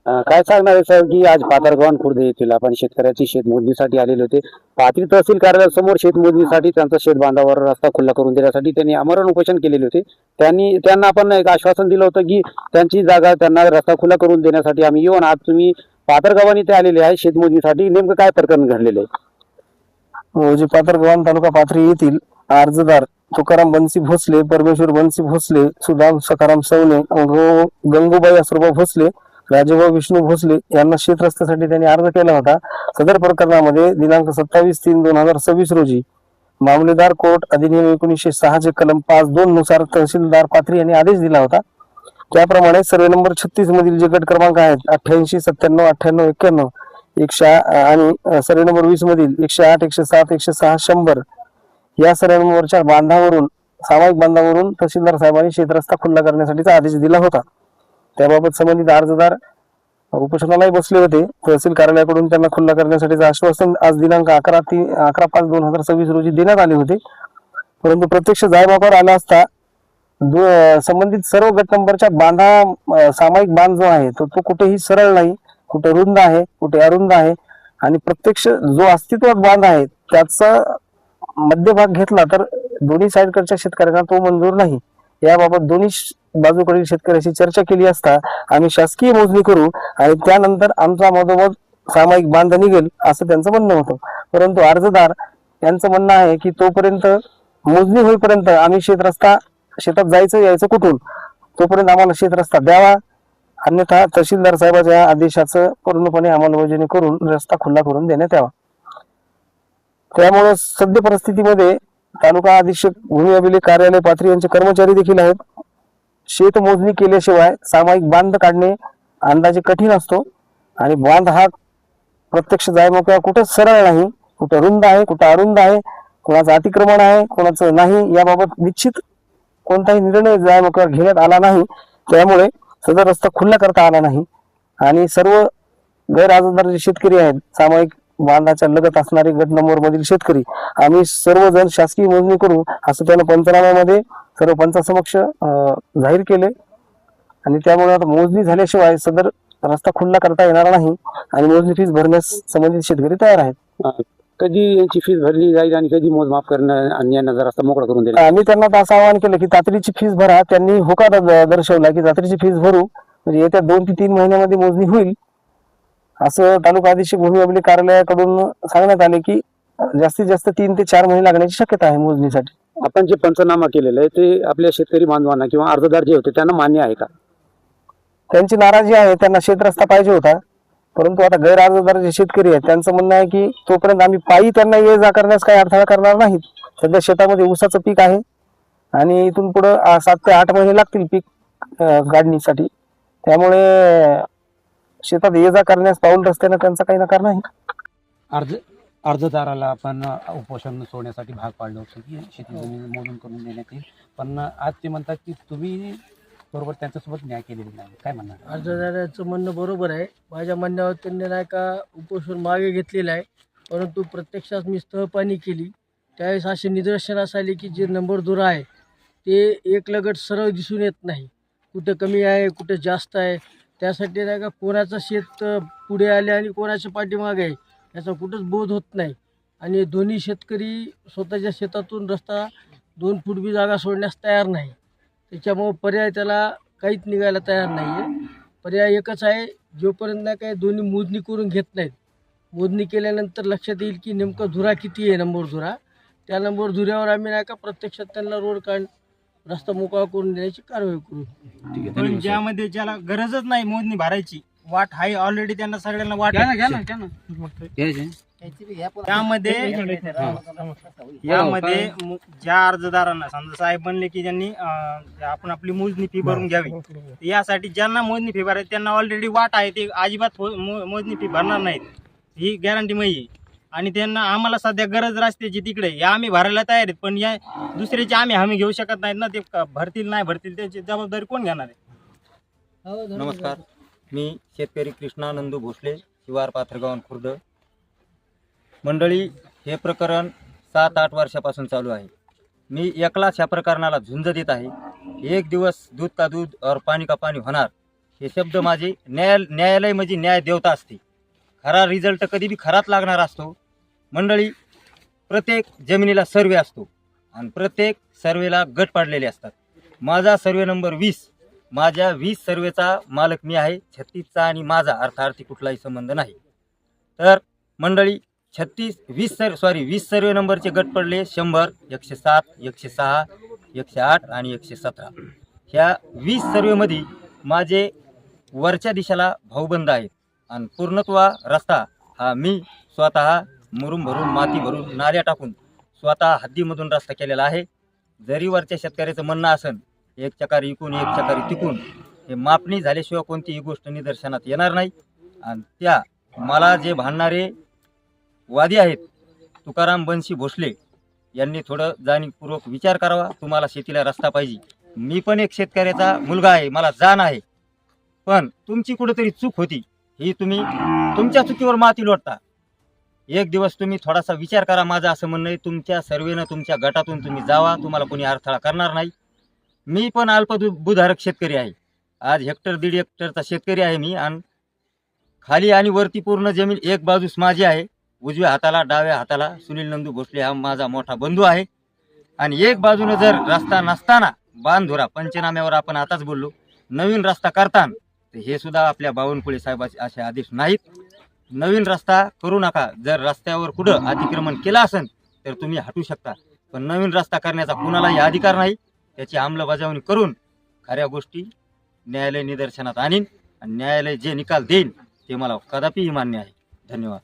काय सांगणार आहे साहेब की आज पाथरगाव खुर्द येथील आपण शेतकऱ्याची शेत मोजणीसाठी आलेले होते. पाथरी तहसील कार्यालयासमोर शेत मोजणीसाठी त्यांचा शेत बांधावर रस्ता खुला करून देण्यासाठी त्यांनी आमरण उपोषण केलेले होते. त्यांना आपण एक आश्वासन दिलं होतं की त्यांची जागा त्यांना रस्ता खुला करून देण्यासाठी आम्ही येऊन आज तुम्ही पाथरगावाने ते आलेले आहे शेत मोजणीसाठी. नेमकं काय प्रकरण घडलेलं आहे? जे पाथरगाव तालुका पाथरी येथील अर्जदार तुकाराम बन्सी भोसले, परमेश्वर बन्सी भोसले, सुदाम सखाराम सवने, गंगूबाई असुरबा भोसले, राजेभाऊ विष्णू भोसले यांना शेत रस्त्यासाठी त्यांनी अर्ज केला होता. सदर प्रकरणामध्ये दिनांक 27/3/2026 रोजी मामलेदार कोर्ट अधिनियम 1906 चे कलम 5(2) नुसार तहसीलदार पाथरी यांनी आदेश दिला होता. त्याप्रमाणे सर्वे नंबर 36 मधील जे गट क्रमांक आहेत 88, 97, 98, 91 आणि सर्वे नंबर 20 मधील 108, 107, 106, 100 या सर्वे नंबरच्या बांधावरून सामायिक बांधावरून तहसीलदार साहेबांनी शेतरस्ता खुला करण्यासाठीचा आदेश दिला होता. त्याबाबत संबंधित अर्जदार उपोषणालाही बसले होते. तहसील कार्यालयाकडून त्यांना खुला करण्यासाठीचं आश्वासन आज दिनांक 11/5/2026 रोजी देण्यात आले होते. परंतु प्रत्यक्ष जायबापावर आला असता संबंधित सर्व गट नंबरच्या बांधा सामायिक बांध जो आहे तो कुठेही सरळ नाही, कुठे रुंद आहे, कुठे अरुंद आहे आणि प्रत्यक्ष जो अस्तित्वात बांध आहे त्याचा मध्यभाग घेतला तर दोन्ही साईडकडच्या शेतकऱ्यांना तो मंजूर नाही. याबाबत दोन्ही बाजूकडील शेतकऱ्याशी चर्चा केली असता आम्ही शासकीय मोजणी करू आणि त्यानंतर आमचा मधोमध सामायिक बांध निघेल असं त्यांचं म्हणणं होतं. परंतु अर्जदार यांचं म्हणणं आहे की तोपर्यंत मोजणी होईपर्यंत आम्ही शेतात जायचं यायचं कुठून, तोपर्यंत आम्हाला शेतरस्ता द्यावा, अन्यथा तहसीलदार साहेबांच्या आदेशाचं पूर्णपणे अंमलबजावणी करून रस्ता खुला करून देण्यात यावा. त्यामुळे सद्य परिस्थितीमध्ये तालुका अधीक्षक भूमी अभिलेख कार्यालय पाथरी यांचे कर्मचारी देखील आहेत. शेत मोजणी केल्याशिवाय सामायिक बांध काढणे अंदाजे कठीण असतो आणि बांध हा प्रत्यक्ष जायमोकळा कुठं सरळ नाही, कुठं रुंद आहे, कुठं अरुंद आहे, कोणाचं अतिक्रमण आहे, कोणाचं नाही, याबाबत निश्चित कोणताही निर्णय जायमोकळा घेण्यात आला नाही. त्यामुळे सदर रस्ता खुला करता आला नाही आणि सर्व गैरहजरदार जे शेतकरी आहेत, सामायिक बांधाच्या लगत असणारे गट नंबर मधील शेतकरी, आम्ही सर्वजण शासकीय मोजणी करू असं त्यानं पंचनाम्यामध्ये सर्व पंचासमक्ष जाहीर केले आणि त्यामुळे आता मोजणी झाल्याशिवाय सदर रस्ता खुला करता येणार नाही आणि मोजणी फीस भरण्यास संबंधित शेतकरी तयार आहेत. कधी यांची फीस भरली जाईल आणि कधी मोजमाप करणं आणि यांना जर रस्ता मोकळा करून दिला? आम्ही त्यांना असं आवाहन केलं की तातडीची फीस भरा. त्यांनी होकार दर्शवला की तातडीची फीस भरू, म्हणजे येत्या 2 ते 3 महिन्यामध्ये मोजणी होईल असं तालुका अधीक्षक भूमी अभिलेख कार्यालयाकडून सांगण्यात आले की जास्तीत जास्त 3 ते 4 महिने लागण्याची शक्यता आहे मोजणीसाठी. आपण जे पंचनामा केलेलं आहे ते आपल्या शेतकरी बांधवांना किंवा अर्जदार जे होते त्यांना मान्य आहे का? त्यांची नाराजी आहे, त्यांना शेतरस्ता पाहिजे होता. परंतु आता गैरअर्जदार जे शेतकरी आहेत त्यांचं म्हणणं आहे की तोपर्यंत आम्ही पायी त्यांना ये जा करण्यास काही अडथळा करणार नाहीत. सध्या शेतामध्ये ऊसाचं पीक आहे आणि इथून पुढे 7 ते 8 महिने लागतील पीक काढणीसाठी. त्यामुळे शेतात ये जा करण्यास पाऊल रस्त्याने त्यांचा काही नकार नाही. अर्जदाराला आपण उपोषण सोडण्यासाठी भाग पाडलं होतं की शेती जमीन मोजून करून देण्यात येईल, पण आज ते म्हणतात की तुम्ही बरोबर त्यांच्यासोबत न्याय केलेला नाही. काय म्हणणार? अर्जदाराचं म्हणणं बरोबर आहे. माझ्या म्हणण्यावर त्यांनी नाही का उपोषण मागे घेतलेलं आहे, परंतु प्रत्यक्षात मी स्थळपाहणी केली त्यावेळेस असे निदर्शनास आले की जे नंबरदुरा आहे ते एक लगट सरळ दिसून येत नाही, कुठं कमी आहे कुठं जास्त आहे. त्यासाठी नाही का कोणाचं शेत पुढे आले आणि कोणाच्या पाठीमागे आहे याचा कुठंच बोध होत नाही आणि दोन्ही शेतकरी स्वतःच्या शेतातून रस्ता 2 फूट बी जागा सोडण्यास तयार नाही. त्याच्यामुळं पर्याय त्याला काहीच निघायला तयार नाही आहे. पर्याय एकच आहे, जोपर्यंत नाही काय दोन्ही मोजणी करून घेत नाहीत, मोजणी केल्यानंतर लक्षात येईल की नेमकं धुरा किती आहे नंबर धुरा, त्या नंबर धुऱ्यावर आम्ही नाही का प्रत्यक्षात त्यांना रोड काढ रस्ता मोकळा करून देण्याची कारवाई करू. पण ज्यामध्ये ज्याला गरजच नाही मोजणी भरायची, वाट आहे ऑलरेडी, त्यांना सगळ्यांना वाट यामध्ये ज्या अर्जदारांना समजा साहेब बनले की ज्यांनी आपण आपली मोजणी फी भरून घ्यावी, यासाठी ज्यांना मोजणी फी भरायची त्यांना ऑलरेडी वाट आहे, ते अजिबात मोजणी फी भरणार नाहीत ही गॅरंटी माहिती. आणि त्यांना आम्हाला सध्या गरज रस्त्याची तिकडे, या आम्ही भरायला तयार आहेत, पण या दुसऱ्याची आम्ही हमी घेऊ शकत नाहीत ना. ते भरतील नाही भरतील त्याची जबाबदारी कोण घेणार आहे? नमस्कार, मी शेतकरी कृष्णा नंदू भोसले, शिवार पाथरगाव खुर्द. मंडळी, हे प्रकरण 7-8 वर्षापासून चालू आहे. मी एकलाच ह्या प्रकरणाला झुंज देत आहे. एक दिवस दूध का दूध और पाणी का पाणी होणार हे शब्द माझे. न्यायालय म्हणजे न्याय देवता असते. खरा रिझल्ट कधी बी खराच लागणार असतो. मंडळी, प्रत्येक जमिनीला सर्वे असतो आणि प्रत्येक सर्वेला गट पाडलेले असतात. माझा सर्वे नंबर 20. माझ्या 20 सर्वेचा मालक मी आहे. 36चा आणि माझा अर्थार्थी कुठलाही संबंध नाही. तर मंडळी, 20 सर्वे नंबरचे गट पडले 100, 107, 106, 108 आणि 117. ह्या 20 सर्वेमध्ये माझे वरच्या दिशेला भाऊबंद आहेत आणि पूर्णत्व रस्ता हा मी स्वतः मुरुम भरून, माती भरून, नाल्या टाकून स्वतः हद्दीमधून रस्ता केलेला आहे. जरी वरच्या शेतकऱ्याचं म्हणणं असेल एक चकारी इकून एक चकारी तिकून, हे मापणी झाल्याशिवाय कोणतीही गोष्ट निदर्शनात येणार नाही. आणि त्या मला जे भांडणारे वादी आहेत तुकाराम बनसी भोसले यांनी थोडं जाणीवपूर्वक विचार करावा. तुम्हाला शेतीला रस्ता पाहिजे. मी पण एक शेतकऱ्याचा मुलगा आहे, मला जाण आहे. पण तुमची कुठेतरी चूक होती, ही तुम्ही तुमच्या चुकीवर माती लोटता. एक दिवस तुम्ही थोडासा विचार करा. माझं असं म्हणणं आहे, तुमच्या सर्वेनं तुमच्या गटातून तुम्ही जावा, तुम्हाला कोणी अडथळा करणार नाही. मी पण अल्पभूधारक शेतकरी आहे. आज 1.5 हेक्टरचा शेतकरी आहे मी. आणि खाली आणि वरती पूर्ण जमीन एक बाजूस माझी आहे. उजव्या हाताला डाव्या हाताला सुनील नंदू भोसले हा माझा मोठा बंधू आहे. आणि एक बाजूने जर रस्ता नसताना बांधोरा पंचनाम्यावर आपण आताच बोललो, नवीन रस्ता करताना तर हे सुद्धा आपल्या बावनकुळे साहेबाचे असे आदेश नाहीत. नवीन रस्ता करू नका. जर रस्त्यावर कुठं अतिक्रमण केलं असेल तर तुम्ही हटू शकता, पण नवीन रस्ता करण्याचा कुणालाही अधिकार नाही. त्याची अंमलबजावणी करून खऱ्या गोष्टी न्यायालय निदर्शनात आणीन आणि न्यायालय जे निकाल देईल ते मला कदापिही मान्य आहे. धन्यवाद.